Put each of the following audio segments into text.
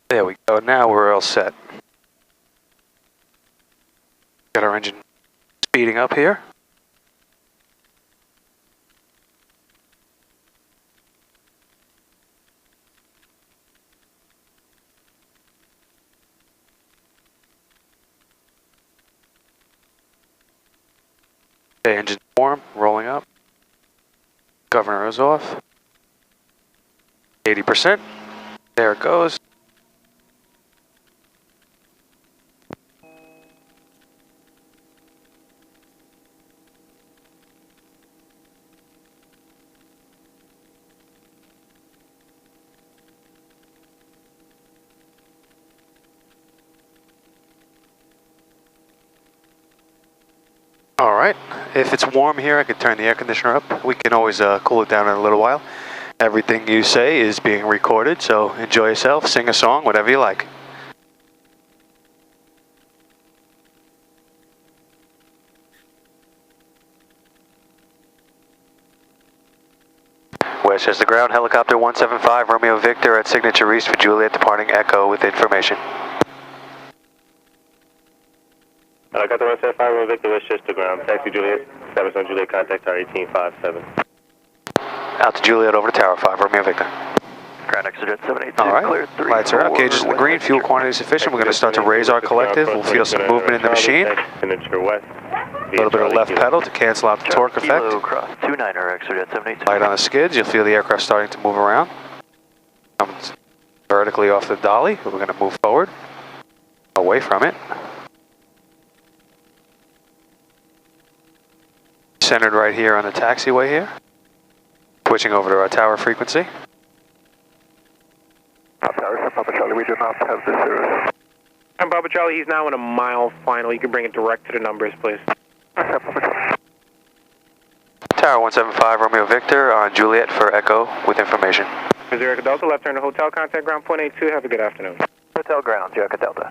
There we go, now we're all set. Got our engine speeding up here. Okay, engine warm, rolling up. Governor is off. 80%. There it goes. All right, if it's warm here, I can turn the air conditioner up. We can always cool it down in a little while. Everything you say is being recorded, so enjoy yourself, sing a song, whatever you like. Westchester Ground, helicopter 175, Romeo Victor at Signature East for Juliet, departing Echo with information. Helicopter 175, Romeo Victor, Westchester Ground, taxi Juliet, establish on Juliet, contact our 1857. Out to Juliet, over to Tower 5, Romeo Victor. Ground Exeter 782, all right, clear 3. Lights are out, gauges in the green, fuel quantity is sufficient. We're going to start to raise our collective. We'll feel some movement in the machine. A little bit of left pedal to cancel out the torque effect. Cross 29er Exeter 782. Light on the skids, you'll feel the aircraft starting to move around. Comes vertically off the dolly. We're going to move forward, away from it. Centered right here on the taxiway here. Switching over to our tower frequency. Tower, Papa Charlie, we do not have the service. I'm Papa Charlie, he's now in a mile final. You can bring it direct to the numbers, please. Tower 175, Romeo Victor on Juliet for Echo with information. Missouri Echo Delta, left turn to hotel, contact ground point 82. Have a good afternoon. Hotel ground, Echo Delta.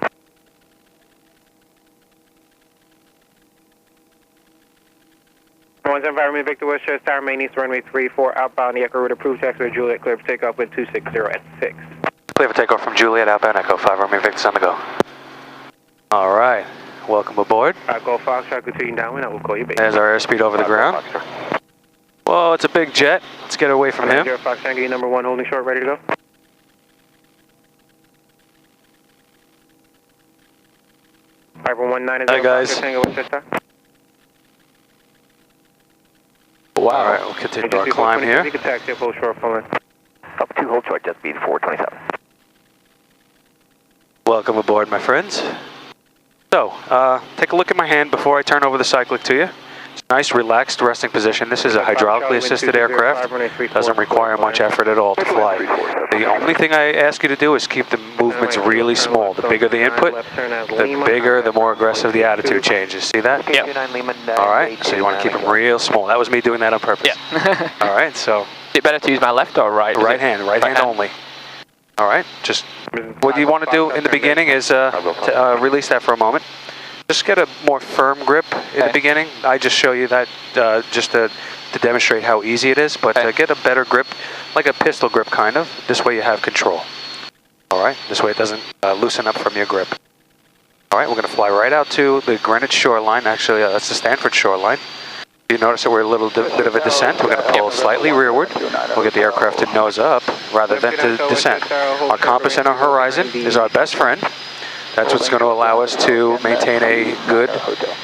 One 175, Romeo Victor, Westchester Tower, main east, runway 34, outbound, the Echo route approved, taxiway Juliet, clear for takeoff with 260 at 6. Clear for takeoff from Juliet, outbound Echo 5, Romeo Victor's on the go. All right, welcome aboard. Go Foxtrot, continue downwind, I will call you back. There's our airspeed over the ground. Whoa, it's a big jet. Let's get away from him. Fox Tango, number 1, holding short, ready to go. Hi guys. Wow. All right, we'll continue our climb here. You can taxi up hold short, full in. Up 2, hold short, jet speed 427. Welcome aboard, my friends. So, take a look at my hand before I turn over the cyclic to you. It's a nice, relaxed resting position. This is a hydraulically assisted aircraft. Doesn't require much effort at all to fly. The only thing I ask you to do is keep the movements really small. The bigger the input, the bigger, the more aggressive the attitude changes. See that? Yeah. All right, so you want to keep them real small. That was me doing that on purpose. Yeah. All right, so. Is it better to use my left or right? Right hand only. All right, just what you want to do in the beginning is release that for a moment. Just get a more firm grip in the beginning. I just show you that just to demonstrate how easy it is, but get a better grip, like a pistol grip kind of. This way you have control. All right, this way it doesn't loosen up from your grip. All right, we're going to fly right out to the Greenwich shoreline. Actually, that's the Stanford shoreline. You notice that we're a little bit of a descent. We're going to pull slightly rearward. We'll get the aircraft to nose up rather than to descend. Our compass and our horizon is our best friend. That's what's going to allow us to maintain a good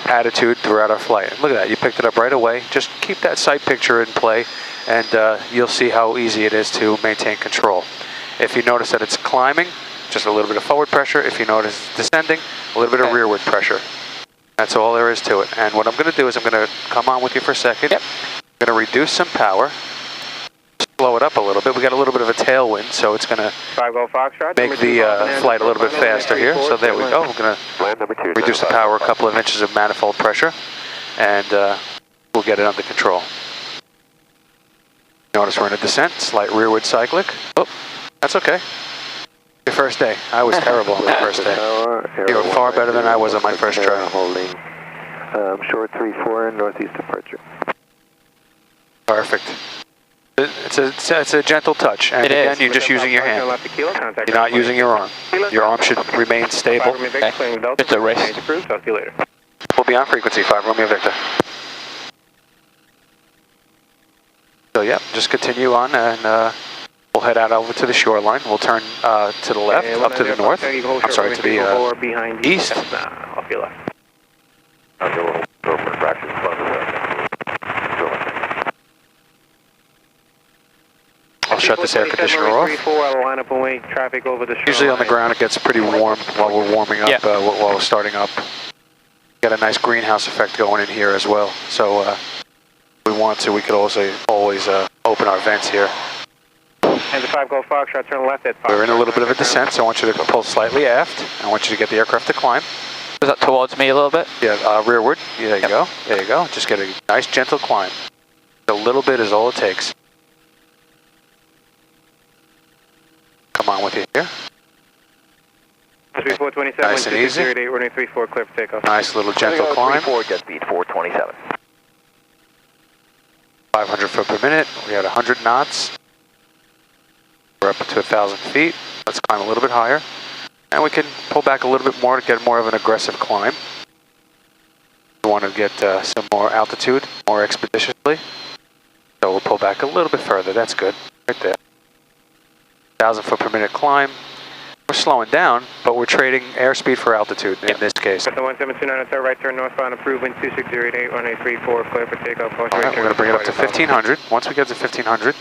attitude throughout our flight. Look at that, you picked it up right away. Just keep that sight picture in play and you'll see how easy it is to maintain control. If you notice that it's climbing, just a little bit of forward pressure. If you notice it's descending, a little bit of rearward pressure. That's all there is to it. And what I'm going to do is I'm going to come on with you for a second. Yep. I'm going to reduce some power. Slow it up a little bit. We got a little bit of a tailwind, so it's going to make the flight a little bit faster here. So there we go. We're going to reduce the power a couple of inches of manifold pressure, and we'll get it under control. Notice we're in a descent, slight rearward cyclic. Oh, that's okay. Your first day. I was terrible on my first day. You were far better than I was on my first try. Holding short 34 northeast departure. Perfect. It's a gentle touch, and It again, is. you're just using your hand. You're not using your arm. Your arm should remain stable. Just a wrist. Talk to you later. We'll be on frequency 5 Romeo Victor. So yeah, just continue on, and we'll head out over to the shoreline. We'll turn to the left, up to the north. I'm sorry, to the east. Off your left. I'll shut this air conditioner off. I'll line up and wait traffic over the shoreline. Usually on the ground it gets pretty warm while we're warming up, while we're starting up. Got a nice greenhouse effect going in here as well. So if we want to, we could also always open our vents here. And the 5 Golf Foxtrot, turn left at 5. We're in a little bit of a descent, so I want you to pull slightly aft. I want you to get the aircraft to climb. Is that towards me a little bit? Yeah, rearward. Yeah, there you go. There you go. Just get a nice gentle climb. A little bit is all it takes. Come on with you here. 3427, Nice and easy. running 34, clear for takeoff. Nice little gentle climb. 34 jet speed, 427. 500 foot per minute. We had 100 knots. We're up to 1,000 feet. Let's climb a little bit higher. And we can pull back a little bit more to get more of an aggressive climb. We want to get some more altitude, more expeditiously. So we'll pull back a little bit further. That's good. Right there. 1,000 foot per minute climb. We're slowing down, but we're trading airspeed for altitude in this case. The 1729 at right turn northbound, approved wind 2608, runway 34, clear for takeoff. All right, we're going to bring it up to 1,500. Once we get to 1,500,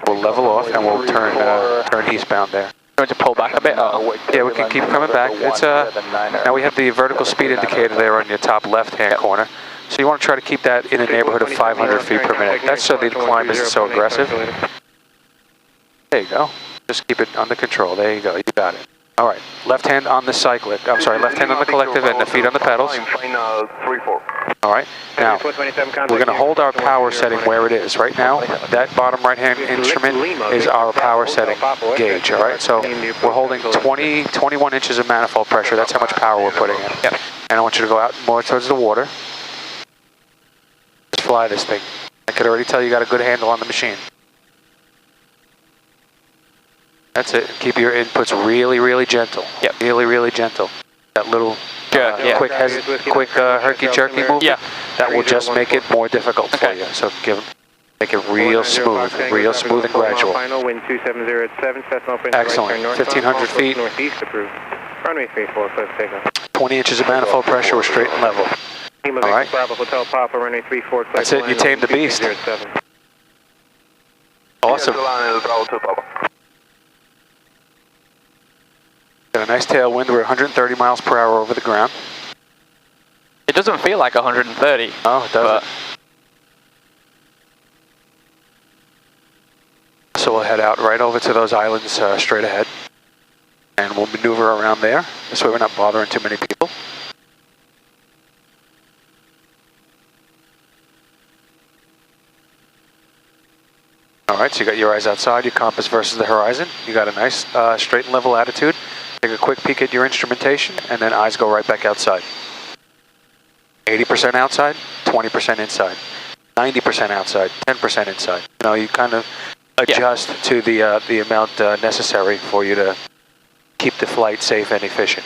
we'll level off and we'll turn eastbound there. Going to pull back a bit? Yeah, we can keep coming back. It's now we have the vertical speed indicator there on your top left-hand corner. So you want to try to keep that in the neighborhood of 500 feet per minute. That's so the climb isn't so aggressive. There you go. Just keep it under control. There you go. You got it. All right. Left hand on the cyclic. I'm sorry, left hand on the collective and the feet on the pedals. All right. Now, we're going to hold our power setting where it is. Right now, that bottom right-hand instrument is our power setting gauge. All right. So we're holding 21 inches of manifold pressure. That's how much power we're putting in. Yep. And I want you to go out more towards the water. Just fly this thing. I could already tell you got a good handle on the machine. That's it. Keep your inputs really, really gentle. Yep. Really, really gentle. That little quick herky-jerky movement, that will just make it more difficult for you. So make it real smooth and gradual. Final wind 270 at 7, Excellent. 1,500 feet. Northeast approved. Runway 34, clear for takeoff. 20 inches of manifold pressure. We're straight and level. All right. Bravo Hotel Papa, runway 34, clear. That's it. You tamed the beast. Awesome. Got a nice tailwind. We're 130 miles per hour over the ground. It doesn't feel like 130. Oh, it doesn't. So we'll head out right over to those islands straight ahead. And we'll maneuver around there. This way we're not bothering too many people. All right, so you got your eyes outside, your compass versus the horizon. You got a nice straight and level attitude. Take a quick peek at your instrumentation, and then eyes go right back outside. 80% outside, 20% inside. 90% outside, 10% inside. You know, you kind of adjust to the amount necessary for you to keep the flight safe and efficient.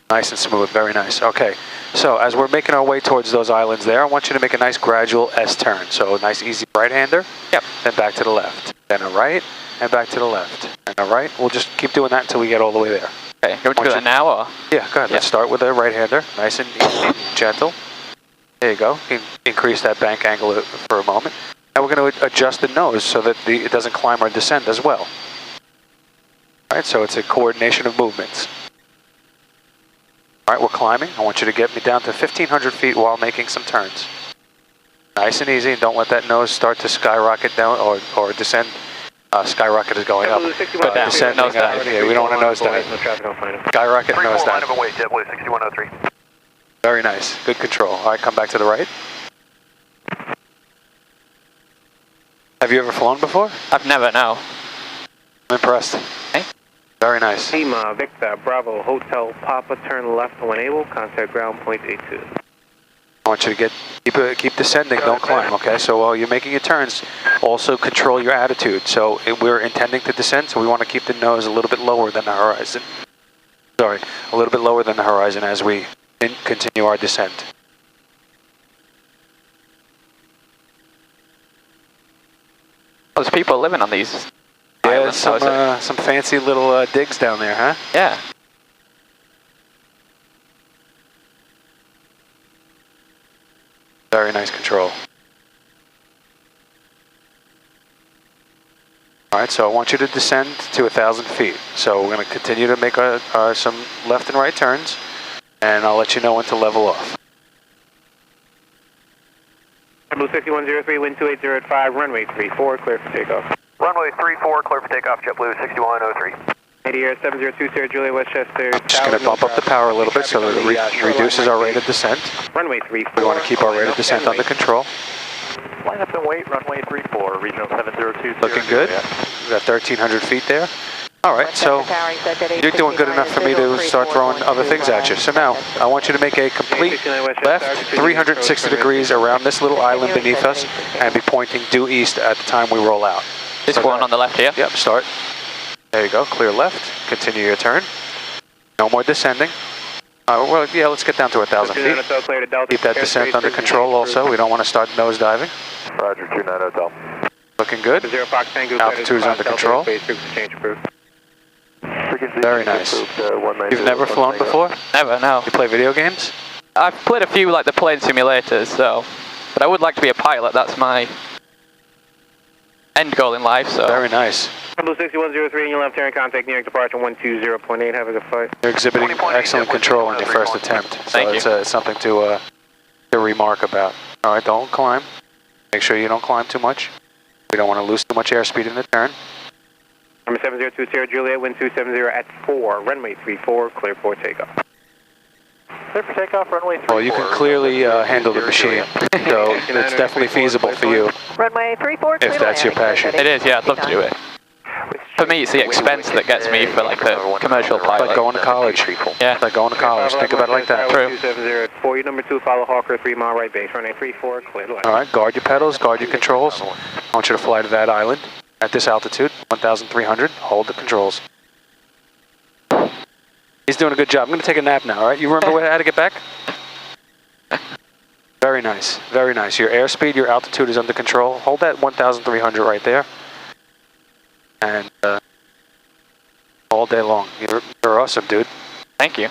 Nice and smooth, very nice. Okay, so as we're making our way towards those islands there, I want you to make a nice gradual S-turn. So a nice easy right-hander, then back to the left. Then a right, and back to the left. And a right, we'll just keep doing that until we get all the way there. Okay, you want to do that now or? Yeah, go ahead. Let's start with a right-hander, nice and easy, gentle. There you go. Increase that bank angle for a moment. And we're going to adjust the nose so that it doesn't climb or descend as well. All right, so it's a coordination of movements. All right, we're climbing. I want you to get me down to 1,500 feet while making some turns. Nice and easy, and don't let that nose start to skyrocket down or descend. Skyrocket is going up, but descend nose dive. Yeah, we don't want to nose dive. Skyrocket, nose dive. JetBlue 6103. Very nice, good control. All right, come back to the right. Have you ever flown before? I've never, no. I'm impressed. Hey? Very nice. Victor, Bravo, Hotel Papa, turn left when able, contact ground point 82. want you to keep descending, don't climb, okay? So while you're making your turns, also control your attitude. So we're intending to descend, so we want to keep the nose a little bit lower than the horizon. Sorry, a little bit lower than the horizon as we continue our descent. There's people living on these islands, some fancy little digs down there, huh? Yeah. Very nice control. Alright, so I want you to descend to 1,000 feet. So we're going to continue to make some left and right turns, and I'll let you know when to level off. Blue 6103, wind 28 at 5, runway 34, clear for takeoff. Runway 34, clear for takeoff, JetBlue 6103. 80 Air 702, Julia Westchester. Just going to bump up the power a little bit so that it reduces our rate of descent. Runway 34. We want to keep our rate of descent under control. Line up and wait, runway 34, regional 702. Looking good. We got 1,300 feet there. All right, so you're doing good enough for me to start throwing other things at you. So now I want you to make a complete left 360 degrees around this little island beneath us and be pointing due east at the time we roll out. This one on the left here? Yep, start. There you go, clear left. Continue your turn. No more descending. Well, yeah, let's get down to 1,000 feet. Keep that descent under control also. We don't want to start nose diving. Roger, 29 Hotel. Looking good. Altitude is under control. Very nice. You've never flown before? Never, no. You play video games? I've played a few like the plane simulators, so, but I would like to be a pilot. That's my end goal in life. So very nice. Blue 6103 in your left turn, contact New York departure 120.8. Have a good flight. You're exhibiting excellent control on your first attempt. So Thank you. It's something to remark about. All right, don't climb. Make sure you don't climb too much. We don't want to lose too much airspeed in the turn. Number 702 Sierra Juliet, wind 270 at 4, runway 34, clear for takeoff. Clear for takeoff, runway 34. Well, you can clearly handle the machine, so it's definitely feasible for you. Runway 34, if that's your passion. It is, yeah, I'd love to do it. For me, it's the expense that gets me for like a commercial pilot. Like going to college. Yeah. Like going to college. Think about it like that. True. 270 at 4, your number 2, follow Hawker, 3 mile right base, runway 34, clear to land. All right, guard your pedals, guard your controls. I want you to fly to that island at this altitude, 1,300. Hold the controls. He's doing a good job. I'm going to take a nap now, all right? You remember how to get back? Very nice, very nice. Your airspeed, your altitude is under control. Hold that 1,300 right there. And all day long. You're awesome, dude. Thank you.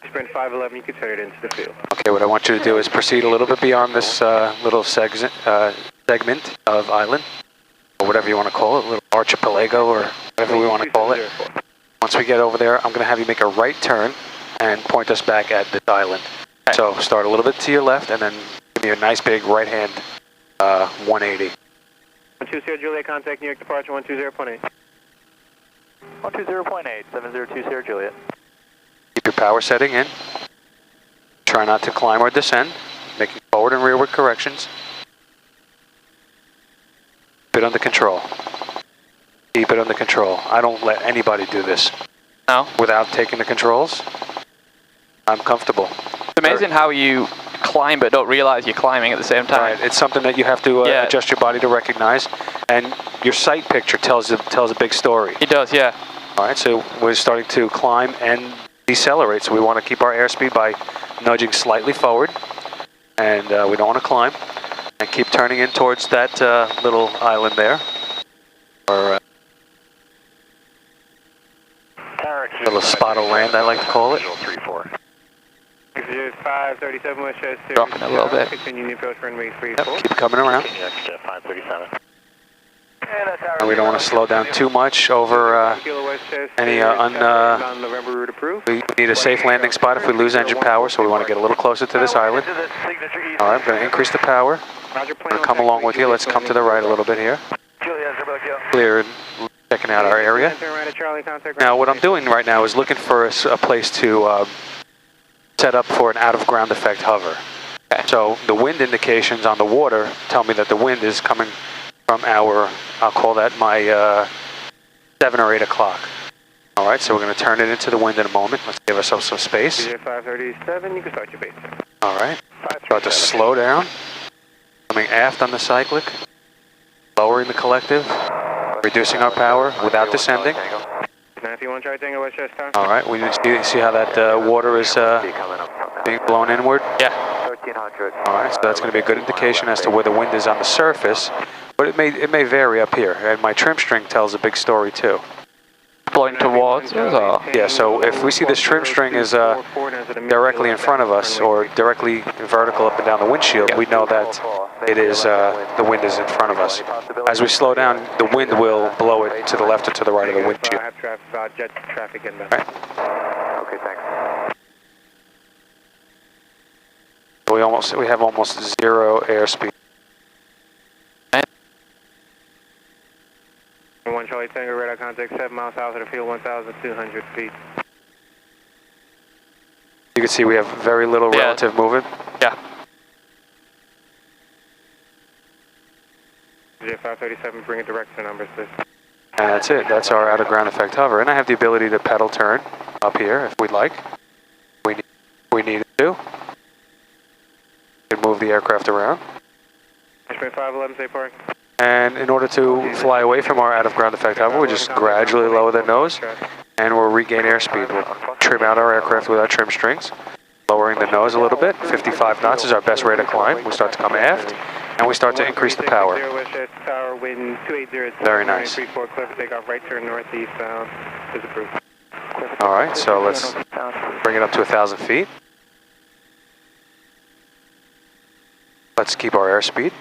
Sprint 511, you can turn it into the field. Okay, what I want you to do is proceed a little bit beyond this little segment of island, or whatever you want to call it, little archipelago, or whatever we want to call it. Once we get over there, I'm going to have you make a right turn and point us back at this island. Okay. So start a little bit to your left, and then give me a nice big right hand 180. 120 Juliet, contact New York departure 120.8. 120.8, 702 Sierra Juliet. Keep your power setting in. Try not to climb or descend, making forward and rearward corrections. Keep it under control. Keep it under control. I don't let anybody do this. No. Without taking the controls, I'm comfortable. It's amazing how you climb but don't realize you're climbing at the same time. Right. It's something that you have to adjust your body to recognize, and your sight picture tells a big story. It does, yeah. All right, so we're starting to climb and decelerate, so we want to keep our airspeed by nudging slightly forward, and we don't want to climb, and keep turning in towards that little island there, or little spot of land, I like to call it. 537 Westchester. Dropping a little bit. Continue the approach runway 34. Yep, keep coming around. 537. And we don't want to slow down too much over any we need a safe landing spot if we lose engine power, so we want to get a little closer to this island. All right, I'm going to increase the power. I'm going to come along with you. Let's come to the right a little bit here. Clear, checking out our area. Now, what I'm doing right now is looking for a place to set up for an out-of-ground effect hover. Okay. So the wind indications on the water tell me that the wind is coming from our, I'll call that my 7 or 8 o'clock. All right, so we're going to turn it into the wind in a moment. Let's give ourselves some space. DJ 537, you can start your base. All right, start to slow down. Coming aft on the cyclic, lowering the collective, reducing our power without descending. 91 Charlie Tango, Westchester Tower. All right, we see how that water is being blown inward? Yeah. 1300. All right, so that's going to be a good indication as to where the wind is on the surface, but it may vary up here, and my trim string tells a big story too. Blowing towards us, or? Yeah, so if we see this trim string is directly in front of us or directly vertical up and down the windshield, we know that it is the wind is in front of us. As we slow down, the wind will blow it to the left or to the right of the windshield. Jet traffic inbound. Okay, thanks. We have almost 0 airspeed. 1 Charlie Tango, radar contact 7 miles south of the field, 1,200 feet. You can see we have very little relative movement. Yeah. DJ 537, bring a direction numbers, please. And that's it. That's our out of ground effect hover. And I have the ability to pedal turn up here if we'd like. We need to. We can move the aircraft around. Ashman 511, stay park. And in order to fly away from our out of ground effect hover, we just gradually lower the nose and we'll regain airspeed. We'll trim out our aircraft with our trim strings, lowering the nose a little bit. 55 knots is our best rate of climb. We start to come aft and we start to increase the power. Very nice. Takeoff right turn northeast bound is approved. All right, so let's bring it up to 1,000 feet. Let's keep our airspeed.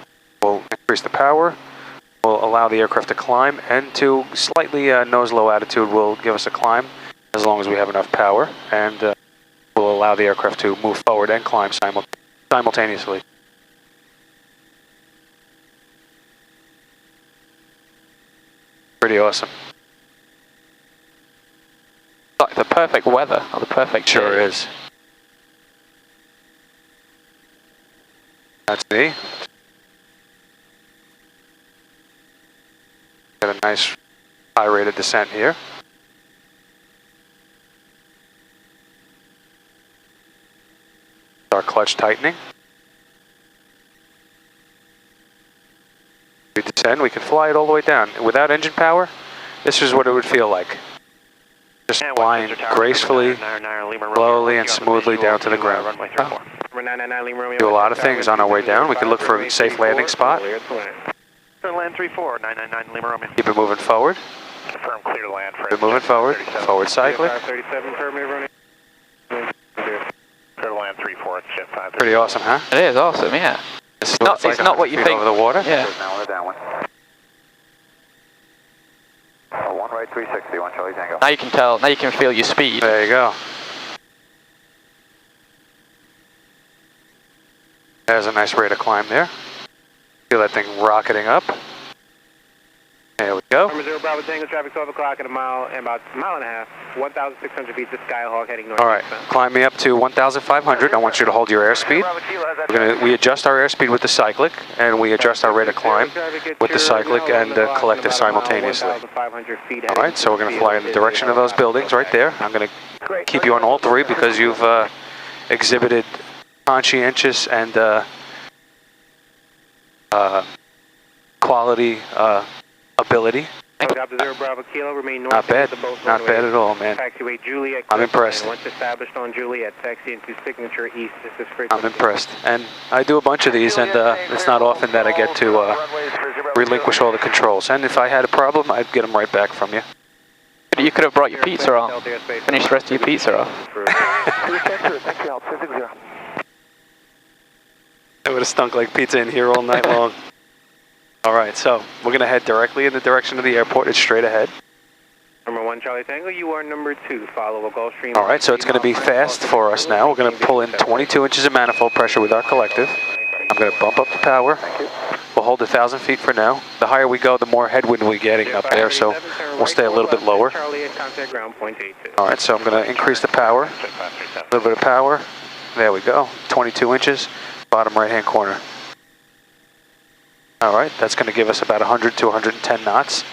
We'll increase the power. We'll allow the aircraft to climb, and to slightly nose low attitude will give us a climb as long as we have enough power, and we'll allow the aircraft to move forward and climb simultaneously. Pretty awesome. Like the perfect weather, or the perfect Sure day. is. That's me. Got a nice high rate of descent here. Our clutch tightening. We descend, we can fly it all the way down. Without engine power, this is what it would feel like. Just flying gracefully, slowly and smoothly down to the ground. Do a lot of things on our way down. We can look for a safe landing spot. Land 34, 999 Lima Romeo. Keep it moving forward. Confirm clear to land for Keep it moving forward. Forward cyclic. 537, permit running. clear to land 34, it's jet 5. Pretty awesome, huh? It is awesome, yeah. It's not what you think. Over the water. Yeah. Now on a downwind. 1 right 360, 1 Charlie Tango. Now you can tell, now you can feel your speed. There you go. There's a nice rate of climb there. Feel that thing rocketing up. There we go. Number 0 Bravo Tango, traffic 12 o'clock in about a mile and a half, 1,600 feet to Skyhawk heading north. All right, climb me up to 1,500. I want you to hold your airspeed. We adjust our airspeed with the cyclic, and we adjust our rate of climb with the cyclic and the collective simultaneously. All right, so we're going to fly in the direction of those buildings right there. I'm going to keep you on all three because you've exhibited conscientious and quality ability. Not bad, not bad at all, man. I'm impressed. Once established on Juliet, taxi into signature east. This is I'm impressed, and I do a bunch of these, and it's not often that I get to relinquish all the controls. And if I had a problem, I'd get them right back from you. You could have brought your pizza off. Finish the rest of your pizza off. It would have stunk like pizza in here all night long. All right, so we're going to head directly in the direction of the airport. It's straight ahead. Number 1 Charlie Tango, you are number 2. Follow a Gulfstream. All right, so it's going to be fast for us now. We're going to pull in 22 inches of manifold pressure with our collective. I'm going to bump up the power. We'll hold 1,000 feet for now. The higher we go, the more headwind we're getting up there, so we'll stay a little bit lower. All right, so I'm going to increase the power. A little bit of power. There we go. 22 inches, bottom right-hand corner. All right, that's going to give us about 100 to 110 knots.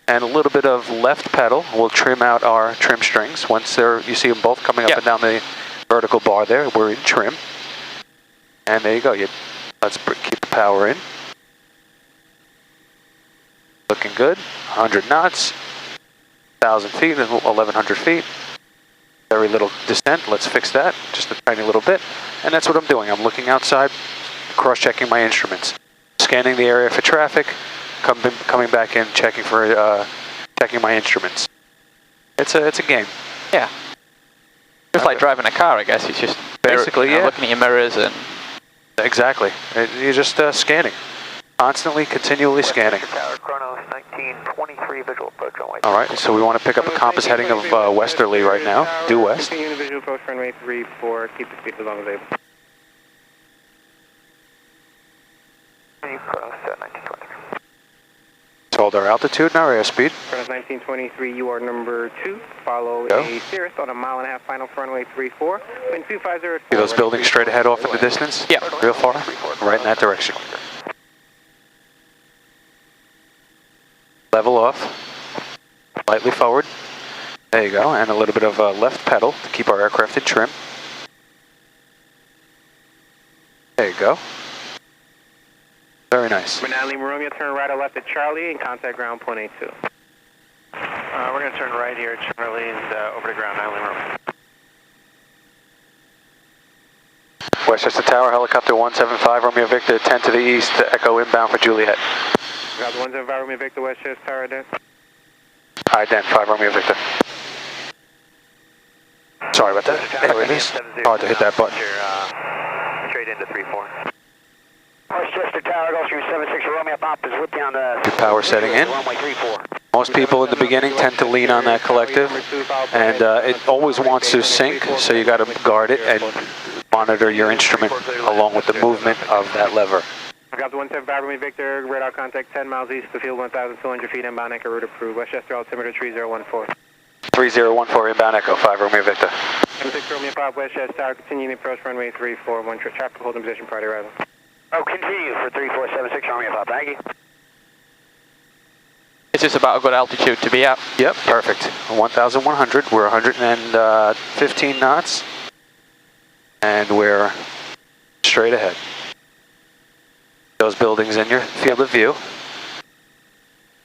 And a little bit of left pedal will trim out our trim strings. Once you see them both coming up and down the vertical bar there, we're in trim. And there you go. Let's keep the power in. Looking good. 100 knots, 1,000 feet, and 1,100 feet. Very little descent. Let's fix that, just a tiny little bit. And that's what I'm doing. I'm looking outside, cross-checking my instruments, scanning the area for traffic, coming back in, checking my instruments. It's a game. Yeah. Just like driving a car, I guess. It's just basically looking at your mirrors and. Exactly. You're just scanning, constantly, continually scanning. Tower, Chronos 1923 visual approach runway. All right. So we want to pick up a compass heading of westerly right now, due west. Continue visual approach runway 34. Keep the speed as long as able. Chronos 1923. Let's hold our altitude and our airspeed. Chronos 1923, you are number 2. Follow a Cirrus on a 1.5 mile final for runway 34. Wind 2504. See those buildings straight ahead off in the distance? Yeah. Real far? Right in that direction. Level off. Slightly forward. There you go. And a little bit of left pedal to keep our aircraft in trim. There you go. Very nice. Manali Romeo, turn right or left at Charlie and contact ground point 82. We're going to turn right here at Charlie and over to ground, Island Romeo. Westchester Tower, helicopter 175, Romeo Victor, 10 to the east, Echo inbound for Juliet. Got the 175 Romeo Victor, Westchester Tower, then. Ident, 5 Romeo Victor. Sorry about that. Anyway, it is hard to hit that button. Straight into 3-4. Westchester Tower, Gulfstream 76 Romeo Pop is with you on the Your power setting in. runway 34. Most people in the beginning tend to lean on that collective, and it always wants to sync, so you got to guard it and monitor your instrument along with the movement of that lever. I got the 175 Romeo Victor, radar contact 10 miles east of the field, 1,200 feet, inbound anchor route approved. Westchester altimeter 3014. 3014 inbound Echo, 5 Romeo Victor. 76 Romeo Pop, Westchester Tower, continuing approach runway 34, one traffic holding position prior to arrival. Oh, continue for 3476 Romeo Pop, thank you. Is this about a good altitude to be at? Yep, perfect. 1,100, we're 115 knots, and we're straight ahead. Those buildings in your field of view,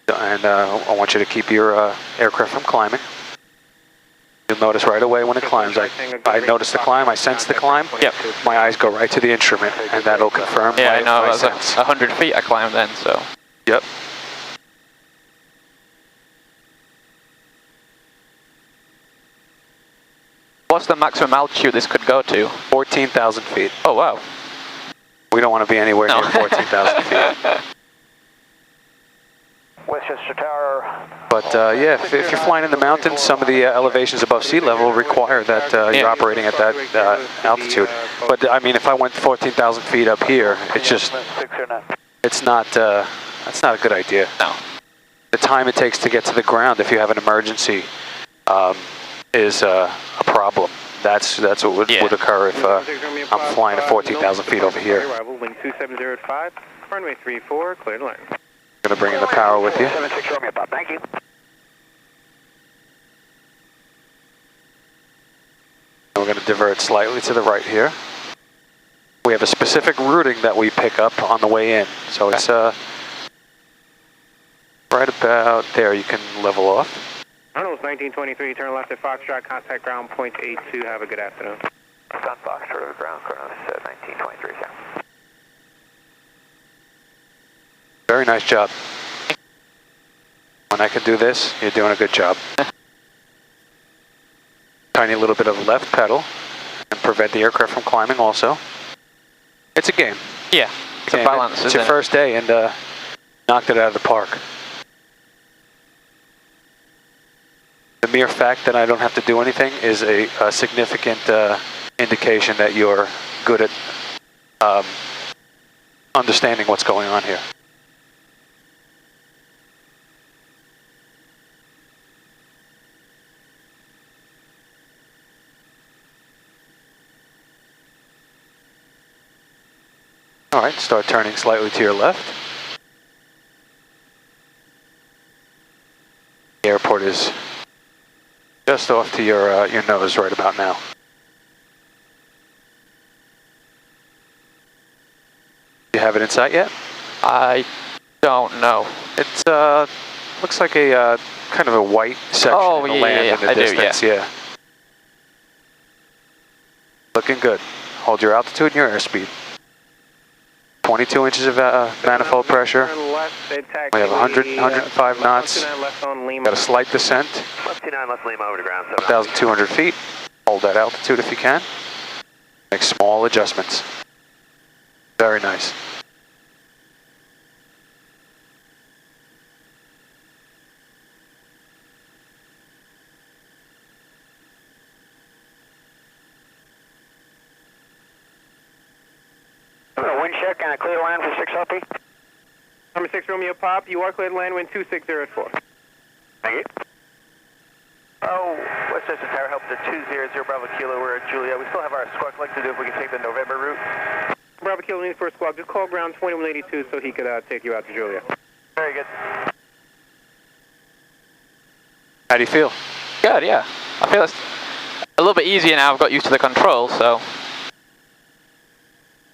and I want you to keep your aircraft from climbing. You'll notice right away when it climbs. I notice the climb, I sense the climb. Yep. My eyes go right to the instrument, and that'll confirm Yeah, I know. my It was sense. 100 feet I climbed then, so. Yep. What's the maximum altitude this could go to? 14,000 feet. Oh, wow. We don't want to be anywhere No. near 14,000 feet. Westchester Tower. But yeah, if you're flying in the mountains, some of the elevations above sea level require that you're operating at that altitude. But I mean, if I went 14,000 feet up here, it's just, it's not, that's not a good idea. No. The time it takes to get to the ground if you have an emergency is a problem. That's what would occur if I'm flying at 14,000 feet over here. Wind 27085, runway 34, clear to land. Going to bring in the power with you. 76 Romeo Pop, thank you. We're going to divert slightly to the right here. We have a specific routing that we pick up on the way in. So it's right about there. You can level off. Chronos 1923, turn left at Foxtrot, contact ground point 82. Have a good afternoon. Sun Foxtrot over ground, Chronos 1923, sir. Very nice job. When I can do this, you're doing a good job. Tiny little bit of left pedal and prevent the aircraft from climbing also. It's a game. Yeah, it's a balance, It's your first day and knocked it out of the park. The mere fact that I don't have to do anything is a significant indication that you're good at understanding what's going on here. All right, start turning slightly to your left. Just off to your nose right about now. You have it in sight yet? I don't know. It's looks like a kind of a white section of the land in the distance. Yeah. Looking good. Hold your altitude and your airspeed. 22 inches of manifold pressure. We have 105 knots. Got a slight descent. Left 29 left Lima over to ground. 1,200 feet. Hold that altitude if you can. Make small adjustments. Very nice. Wind check and a clear to land for 6 LP. Number 6 Romeo Pop, you are cleared to land, wind 2604. Thank you. Oh, Westchester Tower, help to 200 Bravo Kilo, we're at Juliet. We still have our squawk select to do if we can take the November route. Bravo Kilo needs for a squawk, just call ground 2182 so he could take you out to Juliet. Very good. How do you feel? Good, yeah. I feel it's a little bit easier now. I've got used to the control, so.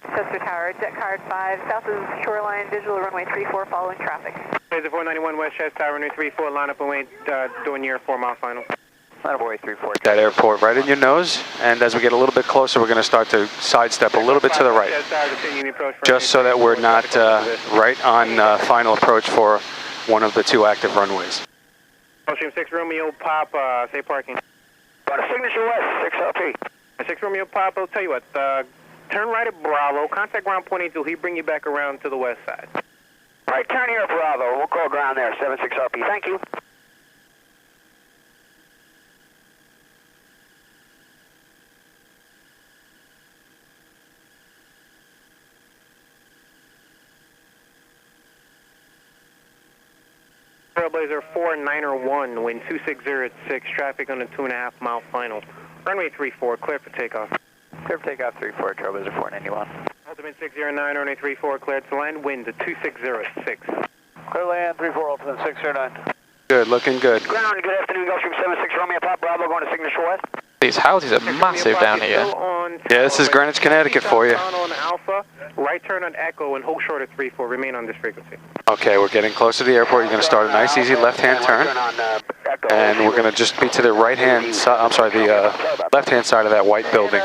Westchester Tower, jet card 5, south of shoreline, visual runway 34, following traffic. Laser 491 Westchester Tower, runway 34, line up and wait, doing your 4-mile final. Line up away 34. That airport right in your nose, and as we get a little bit closer, we're going to start to sidestep a little bit to the right, just so that we're not right on final approach for one of the 2 active runways. Ocean 6 Romeo Pop, say parking. Got a signature west, 6 LP. 6 Romeo Pop, I'll tell you what, turn right at Bravo, contact ground point 82, he'll bring you back around to the west side. Right, turn here at Bravo. We'll call ground there, 76 LP. Thank you. Trailblazer 4901, wind 260 at 6, traffic on a 2.5 mile final. Runway 34, clear for takeoff. Clear for takeoff 34, Trailblazer 491. Ultimate 609, runway 34, cleared to land, wind 260 at 6. Clear land 34, Ultimate 609. Good, looking good. Ground, good afternoon, Gulfstream 76 Romeo Pop, Bravo, going to signature west. These houses are massive down here. Yeah, this is Greenwich, Connecticut for you. On Alpha, right turn on Echo, and hold short at 34, remain on this frequency. Okay, we're getting closer to the airport. You're going to start a nice, easy left-hand turn. And we're going to just be to the right-hand side, I'm sorry, the left-hand side of that white building,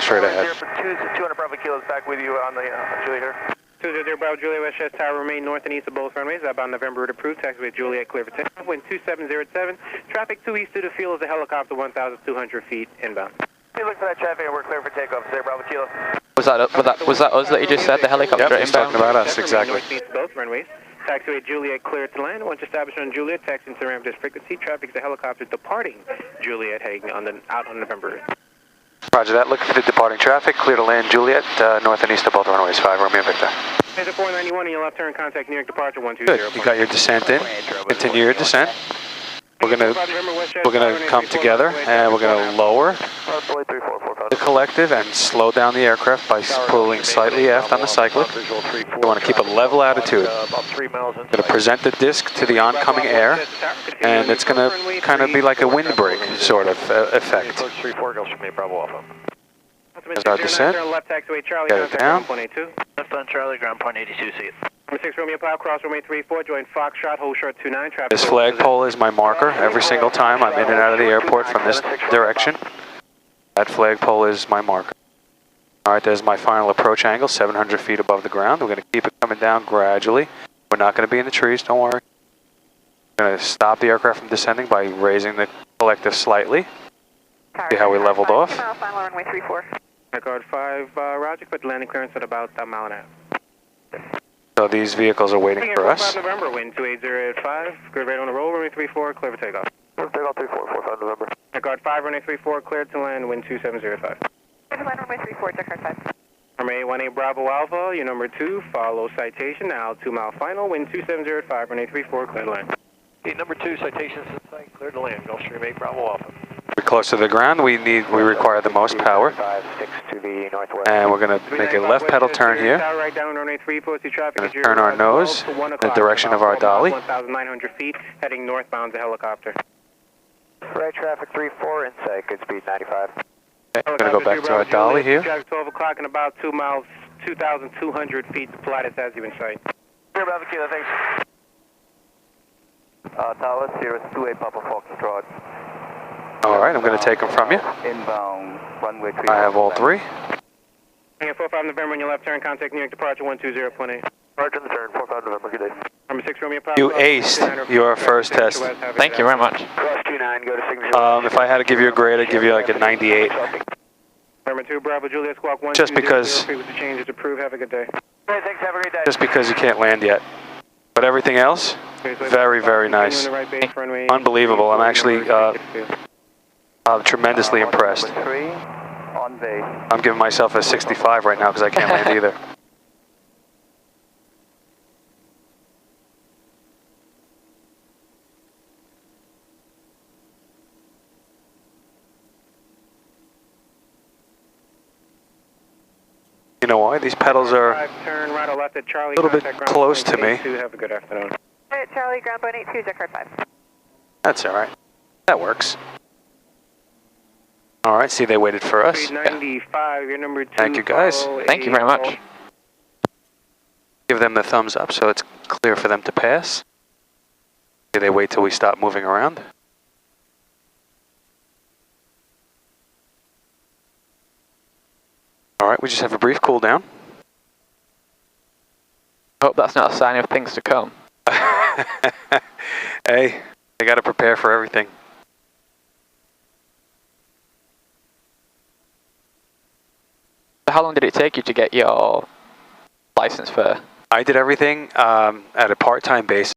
straight ahead. 200 Bravo Kilos back with you on the Juliet here. 200 Bravo Juliet Westchester Tower, remain north and east of both runways. Outbound November route approved. Taxiway Juliet clear for takeoff. Wind 2707. Traffic 2 east to the field is a helicopter 1,200 feet inbound. Hey, look for that traffic and we're clear for takeoff. There, Bravo Kilo. Was that us that you just said, the helicopter Yep, he's talking about us, exactly. North and east of both runways. Taxiway Juliet cleared to land. Once established on Juliet, taxi to ramp this frequency. Traffic is a helicopter departing Juliet heading out on November route. Roger that. Looking for the departing traffic. Clear to land Juliet, north and east of both runways. 5 Romeo Victor. Laser 491 and your left turn, contact New York departure 120. Good. You got your descent in. Continue your descent. We're gonna come together and we're gonna lower the collective and slow down the aircraft by pulling slightly aft on the cyclic. We want to keep a level attitude. Going to present the disc to the oncoming air, and it's going to kind of be like a windbreak sort of effect. There's our descent. Get it down. Left on Charlie, ground point 82, see it. Number 6 Romeo Pop, cross runway 34, join Foxtrot, hold short 29. Traffic. This flagpole is my marker every single time I'm in and out of the airport from this direction. That flagpole is my marker. All right, there's my final approach angle, 700 feet above the ground. We're going to keep it coming down gradually. We're not going to be in the trees, don't worry. We're going to stop the aircraft from descending by raising the collective slightly. See how we leveled off. Final runway 34. Record 5, Roger, put landing clearance at about a mile and a half. So these vehicles are waiting for us. November, wind 280 at 5, good rate on the roll, runway 34, clear for takeoff. Takeoff 34, 45 November. Record 5, runway 34, cleared to land, wind 2705. Clear to land runway 34, jet card 5. Runway 18 Bravo Alpha, your number 2, follow citation, now 2 mile final, wind 2705, runway 34, clear to land. Okay, number 2, citations in sight, clear to land, Gulfstream 8 Bravo Alpha. We're close to the ground. We require the most power. 6 to the northwest. And we're going to make a left pedal turn here. Right down runway 3, posted traffic. Going to turn our nose in the direction of our dolly. 1,900 feet, heading northbound to helicopter. Right traffic 3-4, inside, good speed 95. Okay, I'm going to go back to our dolly here. Traffic 12 o'clock and about 2 miles, 2,200 feet to Pilatus as you in sight. Zero Bravo Kilo, thanks. Tower, Sierra 28 Papa Foxtrot. All right, I'm going to take them from you. Inbound, runway 3. I have all three. And 45 November on your left turn, contact New York departure 120.8. Departure on the turn, 45 November, good day. Number 6 Romeo Papa. You aced your first test. Thank you very much. Cross 29, go to signature. If I had to give you a grade, I'd give you like a 98. Number 2 Bravo Juliet Squawk 1. Just because- with the changes approved. Have a good day. Hey, thanks, have a great day. Just because you can't land yet. But everything else, very, very nice. Unbelievable. I'm actually tremendously impressed. 3, on base. I'm giving myself a 65 right now because I can't land either. You know why? These pedals are Turn right or left at Charlie. a little bit contact ground close to point me. 82. Have a good afternoon. Alright, Charlie, ground point 82, jet card 5. That's all right. That works. All right, see, they waited for us. Speed 95, your number 2. Thank you, guys. Thank you very much. Give them the thumbs up so it's clear for them to pass. Do they wait till we stop moving around? All right, we just have a brief cool down. Hope that's not a sign of things to come. Hey, they got to prepare for everything. So how long did it take you to get your license for? I did everything at a part-time basis.